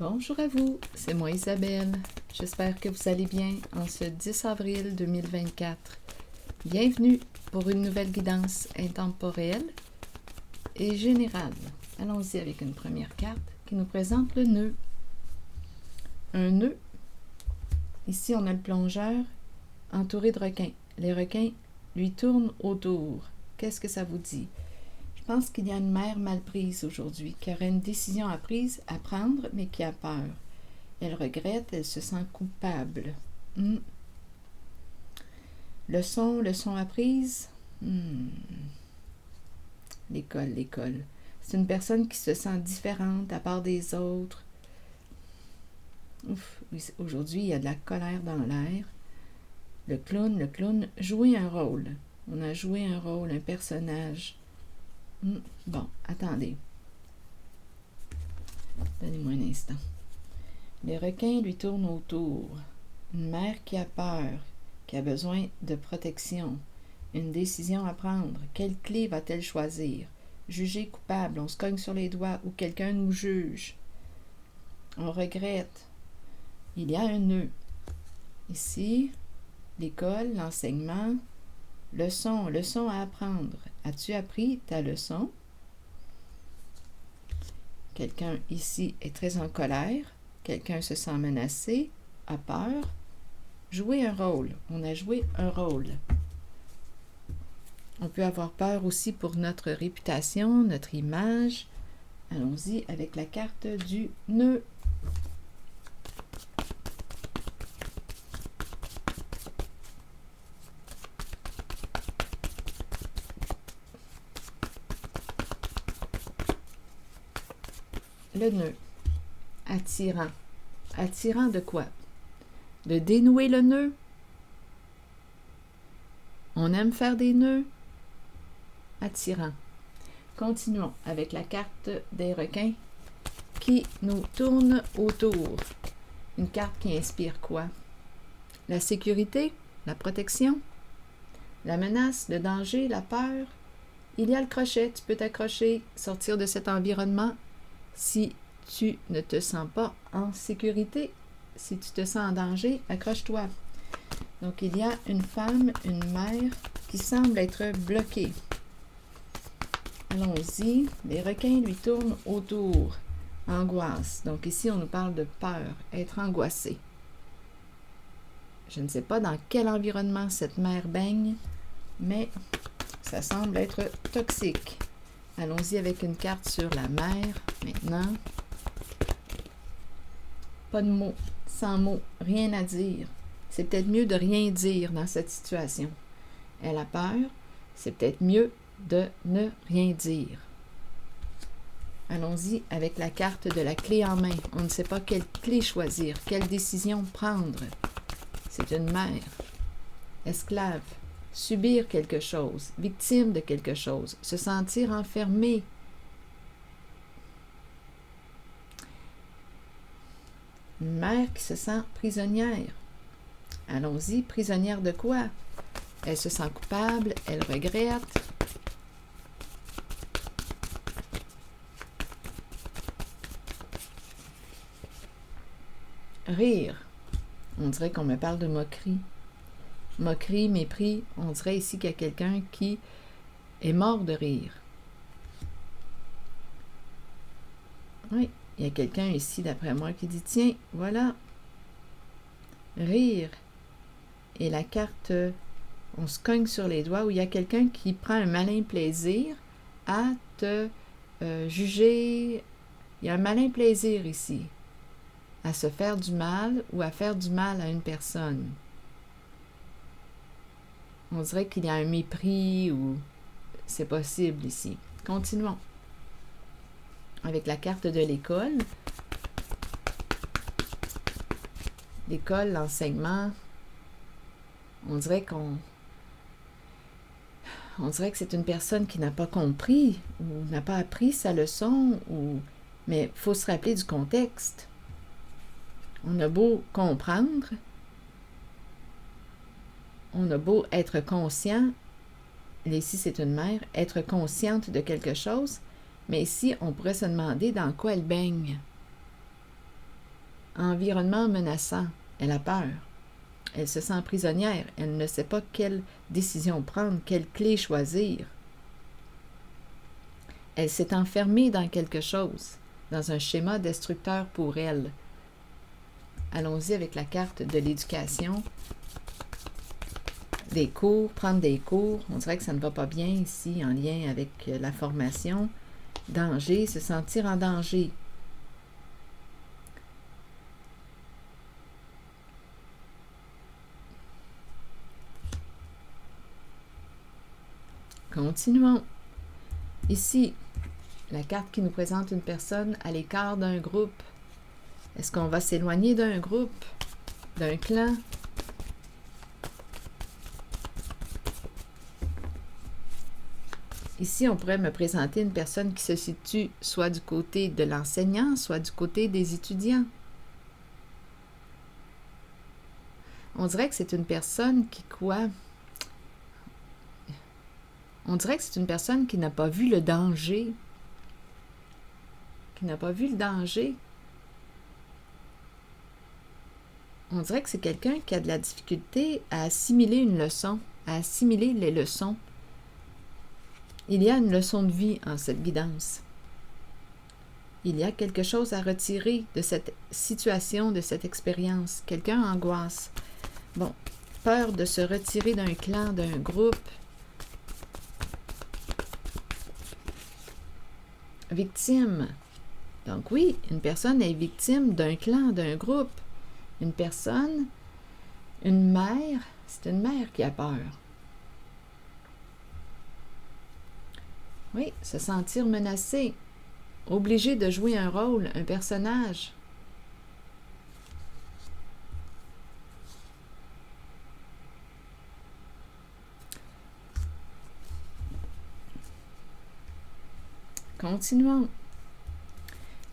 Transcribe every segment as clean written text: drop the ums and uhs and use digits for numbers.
Bonjour à vous, c'est moi Isabelle. J'espère que vous allez bien en ce 10 avril 2024. Bienvenue pour une nouvelle guidance intemporelle et générale. Allons-y avec une première carte qui nous présente le nœud. Un nœud, ici on a le plongeur entouré de requins. Les requins lui tournent autour. Qu'est-ce que ça vous dit? Je pense qu'il y a une mère mal prise aujourd'hui, qui aurait une décision à prendre, mais qui a peur. Elle regrette, elle se sent coupable. Leçon apprise. L'école. C'est une personne qui se sent différente à part des autres. Aujourd'hui, il y a de la colère dans l'air. Le clown, jouer un rôle. On a joué un rôle, un personnage. Bon, attendez. Donnez-moi un instant. Les requins lui tournent autour. Une mère qui a peur, qui a besoin de protection. Une décision à prendre. Quelle clé va-t-elle choisir? Jugé coupable, on se cogne sur les doigts ou quelqu'un nous juge. On regrette. Il y a un nœud. Ici, l'école, l'enseignement, leçon à apprendre. As-tu appris ta leçon? Quelqu'un ici est très en colère. Quelqu'un se sent menacé, a peur. Jouer un rôle. On a joué un rôle. On peut avoir peur aussi pour notre réputation, notre image. Allons-y avec la carte du nœud. Le nœud. Attirant. Attirant de quoi? De dénouer le nœud. On aime faire des nœuds. Attirant. Continuons avec la carte des requins qui nous tourne autour. Une carte qui inspire quoi? La sécurité, la protection, la menace, le danger, la peur. Il y a le crochet, tu peux t'accrocher, sortir de cet environnement si tu ne te sens pas en sécurité. Si tu te sens en danger, accroche-toi. Donc, il y a une femme, une mère qui semble être bloquée. Allons-y. Les requins lui tournent autour. Angoisse. Donc, ici, on nous parle de peur, être angoissé. Je ne sais pas dans quel environnement cette mère baigne, mais ça semble être toxique. Allons-y avec une carte sur la mer, maintenant. Pas de mots, sans mots, rien à dire. C'est peut-être mieux de rien dire dans cette situation. Elle a peur, c'est peut-être mieux de ne rien dire. Allons-y avec la carte de la clé en main. On ne sait pas quelle clé choisir, quelle décision prendre. C'est une mère. Esclave. Subir quelque chose, victime de quelque chose, se sentir enfermé. Une mère qui se sent prisonnière. Allons-y, prisonnière de quoi? Elle se sent coupable, elle regrette. Rire. On dirait qu'on me parle de moquerie. Moquerie, mépris, on dirait ici qu'il y a quelqu'un qui est mort de rire. Oui, il y a quelqu'un ici, d'après moi, qui dit, tiens, voilà, rire. Et la carte, on se cogne sur les doigts, où il y a quelqu'un qui prend un malin plaisir à te juger. Il y a un malin plaisir ici, à se faire du mal ou à faire du mal à une personne. On dirait qu'il y a un mépris ou c'est possible ici. Continuons. Avec la carte de l'école. L'école, l'enseignement. On dirait que c'est une personne qui n'a pas compris ou n'a pas appris sa leçon. Mais il faut se rappeler du contexte. On a beau comprendre. On a beau être conscient, ici c'est une mère, être consciente de quelque chose, mais ici on pourrait se demander dans quoi elle baigne. environnement menaçant. Elle a peur. Elle se sent prisonnière. Elle ne sait pas quelle décision prendre, quelle clé choisir. Elle s'est enfermée dans quelque chose, dans un schéma destructeur pour elle. Allons-y avec la carte de l'éducation. Des cours, prendre des cours. On dirait que ça ne va pas bien ici, en lien avec la formation. Danger, se sentir en danger. Continuons. Ici, la carte qui nous présente une personne à l'écart d'un groupe. Est-ce qu'on va s'éloigner d'un groupe, d'un clan? Ici, on pourrait me présenter une personne qui se situe soit du côté de l'enseignant, soit du côté des étudiants. On dirait que c'est une personne qui quoi? On dirait que c'est une personne qui n'a pas vu le danger. Qui n'a pas vu le danger. On dirait que c'est quelqu'un qui a de la difficulté à assimiler une leçon, à assimiler les leçons. Il y a une leçon de vie en cette guidance. Il y a quelque chose à retirer de cette situation, de cette expérience. Quelqu'un angoisse. Bon, peur de se retirer d'un clan, d'un groupe. Victime. Donc oui, une personne est victime d'un clan, d'un groupe. Une personne, une mère, c'est une mère qui a peur. Oui, se sentir menacé, obligé de jouer un rôle, un personnage. Continuons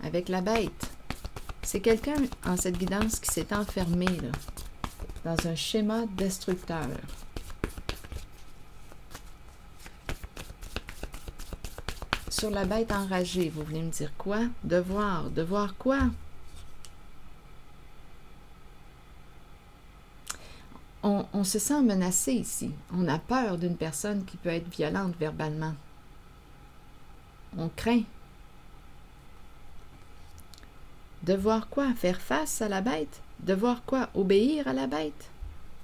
avec la bête. C'est quelqu'un en cette guidance qui s'est enfermé là, dans un schéma destructeur. Sur la bête enragée, vous voulez me dire quoi? Devoir quoi? On se sent menacé ici. On a peur d'une personne qui peut être violente verbalement. On craint. Devoir quoi? Faire face à la bête? Devoir quoi? Obéir à la bête?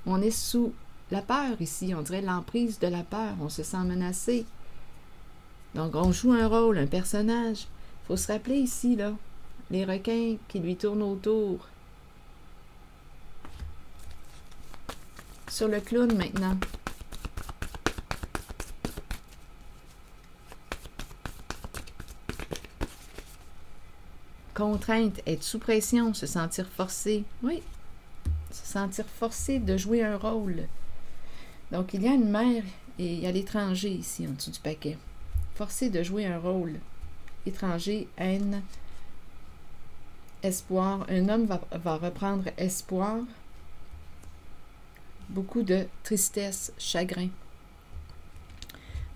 On est sous la peur ici. On dirait l'emprise de la peur. On se sent menacé. Donc, on joue un rôle, un personnage. Il faut se rappeler ici, là, les requins qui lui tournent autour. Sur le clown, maintenant. Contrainte, être sous pression, se sentir forcé. Oui, se sentir forcé de jouer un rôle. Donc, il y a une mère et il y a l'étranger ici, en dessous du paquet. Forcé de jouer un rôle. Étranger, haine, espoir. Un homme va reprendre espoir. Beaucoup de tristesse, chagrin.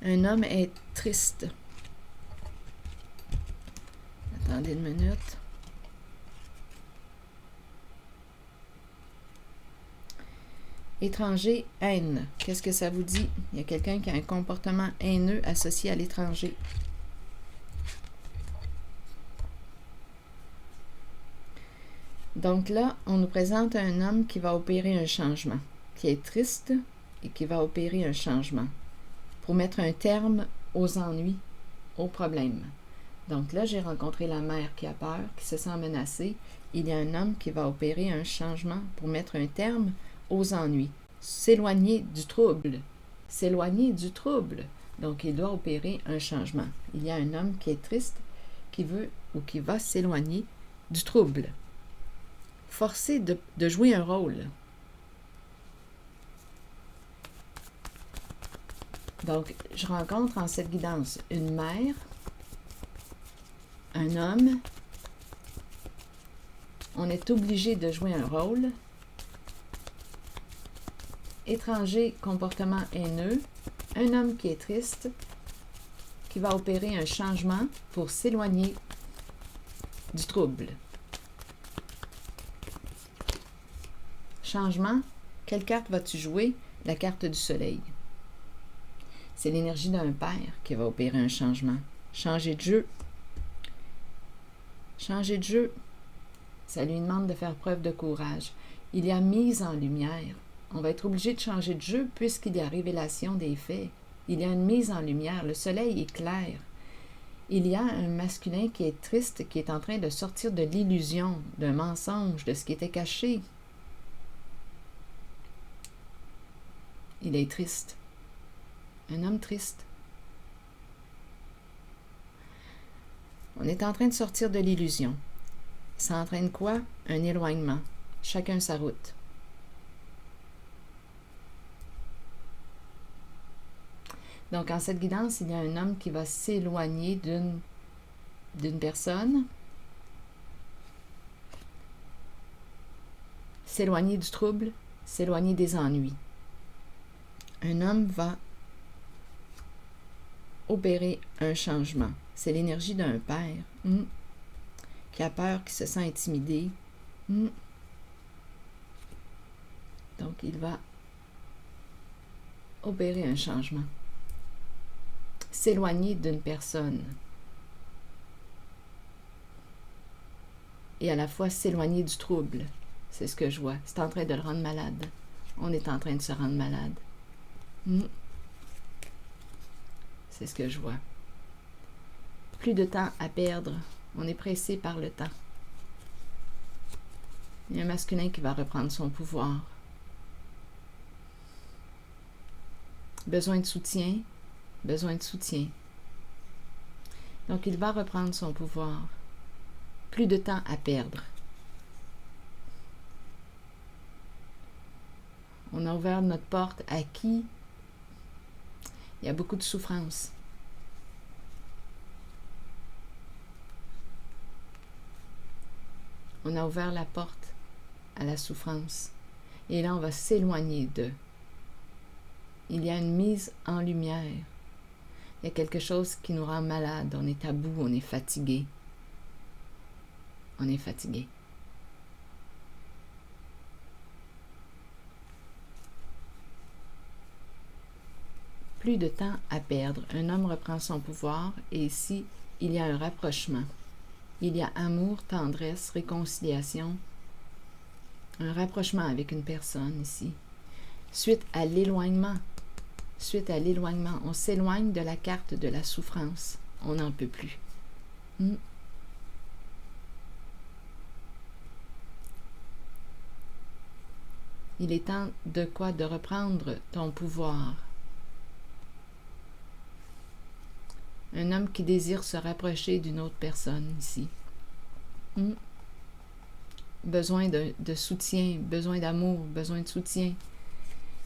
Un homme est triste. Attendez une minute. Étranger, haine. Qu'est-ce que ça vous dit? Il y a quelqu'un qui a un comportement haineux associé à l'étranger. Donc là, on nous présente un homme qui va opérer un changement, qui est triste et qui va opérer un changement pour mettre un terme aux ennuis, aux problèmes. Donc là, j'ai rencontré la mère qui a peur, qui se sent menacée. Il y a un homme qui va opérer un changement pour mettre un terme aux ennuis. S'éloigner du trouble. S'éloigner du trouble. Donc, il doit opérer un changement. Il y a un homme qui est triste, qui veut ou qui va s'éloigner du trouble. Forcé de jouer un rôle. Donc, je rencontre en cette guidance une mère, un homme. On est obligé de jouer un rôle. Étranger, comportement haineux. Un homme qui est triste, qui va opérer un changement pour s'éloigner du trouble. Changement, quelle carte vas-tu jouer? La carte du soleil. C'est l'énergie d'un père qui va opérer un changement. Changer de jeu. Changer de jeu, ça lui demande de faire preuve de courage. Il y a mise en lumière. On va être obligé de changer de jeu puisqu'il y a révélation des faits. Il y a une mise en lumière. Le soleil est clair. Il y a un masculin qui est triste, qui est en train de sortir de l'illusion, d'un mensonge, de ce qui était caché. Il est triste. Un homme triste. On est en train de sortir de l'illusion. Ça entraîne quoi? Un éloignement. Chacun sa route. Donc, en cette guidance, il y a un homme qui va s'éloigner d'une personne, s'éloigner du trouble, s'éloigner des ennuis. Un homme va opérer un changement. C'est l'énergie d'un père qui a peur, qui se sent intimidé. Donc, il va opérer un changement. S'éloigner d'une personne. Et à la fois s'éloigner du trouble. C'est ce que je vois. C'est en train de le rendre malade. On est en train de se rendre malade. C'est ce que je vois. Plus de temps à perdre. On est pressé par le temps. Il y a un masculin qui va reprendre son pouvoir. Besoin de soutien. Besoin de soutien. Donc, il va reprendre son pouvoir. Plus de temps à perdre. On a ouvert notre porte à qui? Il y a beaucoup de souffrance. On a ouvert la porte à la souffrance. Et là, on va s'éloigner d'eux. Il y a une mise en lumière. Il y a quelque chose qui nous rend malade. On est à bout, on est fatigué. On est fatigué. Plus de temps à perdre. Un homme reprend son pouvoir et ici, il y a un rapprochement. Il y a amour, tendresse, réconciliation. Un rapprochement avec une personne ici. Suite à l'éloignement. Suite à l'éloignement. On s'éloigne de la carte de la souffrance. On n'en peut plus. Il est temps de quoi? De reprendre ton pouvoir. Un homme qui désire se rapprocher d'une autre personne ici. Besoin de soutien, besoin d'amour, besoin de soutien.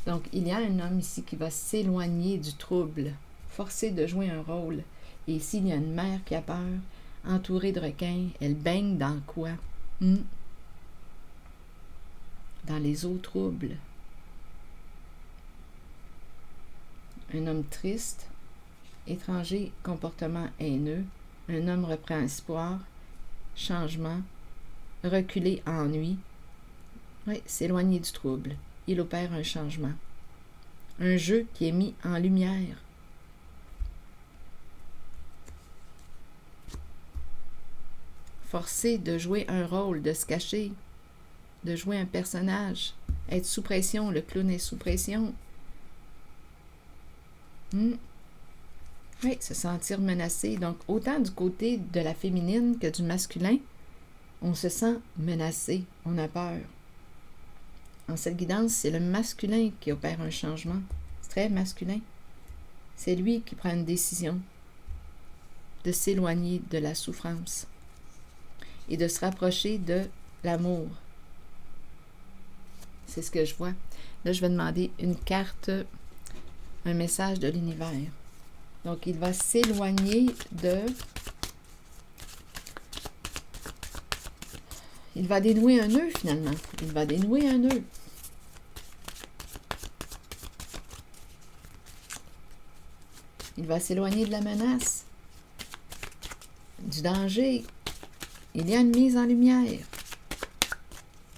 Donc, il y a un homme ici qui va s'éloigner du trouble, forcé de jouer un rôle. Et ici, il y a une mère qui a peur, entourée de requins. Elle baigne dans quoi? Dans les eaux troubles. Un homme triste, étranger, comportement haineux. Un homme reprend espoir, changement, reculer, ennui. Oui, s'éloigner du trouble. Il opère un changement. Un jeu qui est mis en lumière. Forcé de jouer un rôle, de se cacher, de jouer un personnage, être sous pression, le clown est sous pression. Oui, se sentir menacé. Donc, autant du côté de la féminine que du masculin, on se sent menacé, on a peur. En cette guidance, c'est le masculin qui opère un changement. C'est très masculin. C'est lui qui prend une décision de s'éloigner de la souffrance et de se rapprocher de l'amour. C'est ce que je vois. Là, je vais demander une carte, un message de l'univers. Donc, il va s'éloigner de... Il va dénouer un nœud, finalement. Il va dénouer un nœud. Il va s'éloigner de la menace, du danger. Il y a une mise en lumière.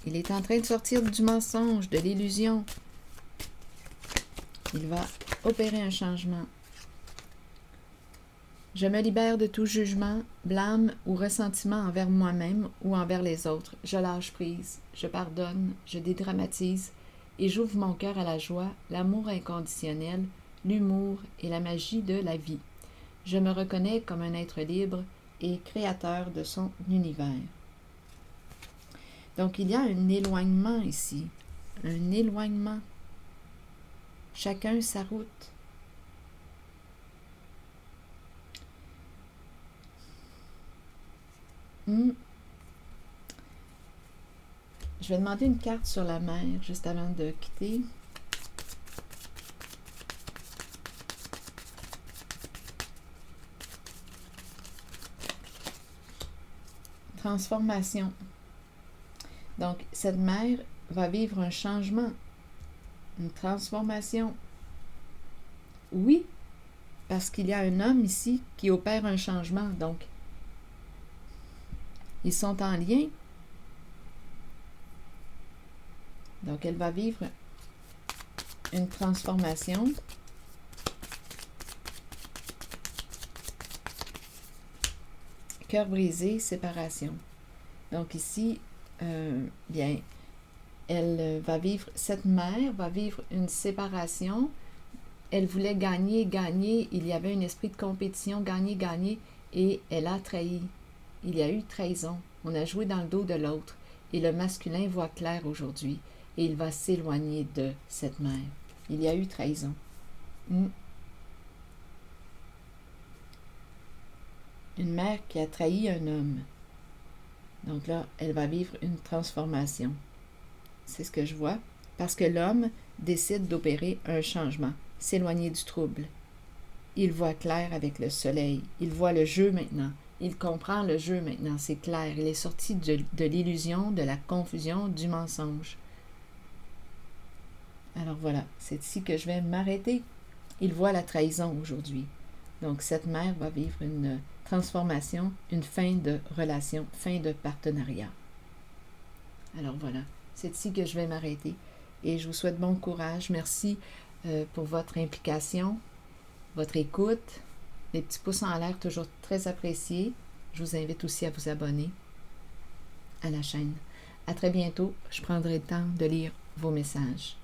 Il est en train de sortir du mensonge, de l'illusion. Il va opérer un changement. Je me libère de tout jugement, blâme ou ressentiment envers moi-même ou envers les autres. Je lâche prise, je pardonne, je dédramatise et j'ouvre mon cœur à la joie, l'amour inconditionnel, l'humour et la magie de la vie. Je me reconnais comme un être libre et créateur de son univers. Donc, il y a un éloignement ici, un éloignement. Chacun sa route. Je vais demander une carte sur la mer juste avant de quitter. Transformation. Donc, cette mère va vivre un changement, une transformation. Oui, parce qu'il y a un homme ici qui opère un changement. Donc, ils sont en lien. Donc, elle va vivre une transformation. Cœur brisé, séparation. Donc ici, bien, elle va vivre, cette mère va vivre une séparation. Elle voulait gagner, gagner. Il y avait un esprit de compétition, gagner, gagner. Et elle a trahi. Il y a eu trahison. On a joué dans le dos de l'autre. Et le masculin voit clair aujourd'hui. Et il va s'éloigner de cette mère. Il y a eu trahison. Une mère qui a trahi un homme. Donc là, elle va vivre une transformation. C'est ce que je vois. Parce que l'homme décide d'opérer un changement, s'éloigner du trouble. Il voit clair avec le soleil. Il voit le jeu maintenant. Il comprend le jeu maintenant. C'est clair. Il est sorti de l'illusion, de la confusion, du mensonge. Alors voilà, c'est ici que je vais m'arrêter. Il voit la trahison aujourd'hui. Donc cette mère va vivre une transformation, une fin de relation, fin de partenariat. Alors voilà, c'est ici que je vais m'arrêter. Et je vous souhaite bon courage. Merci pour votre implication, votre écoute. Les petits pouces en l'air, toujours très appréciés. Je vous invite aussi à vous abonner à la chaîne. À très bientôt. Je prendrai le temps de lire vos messages.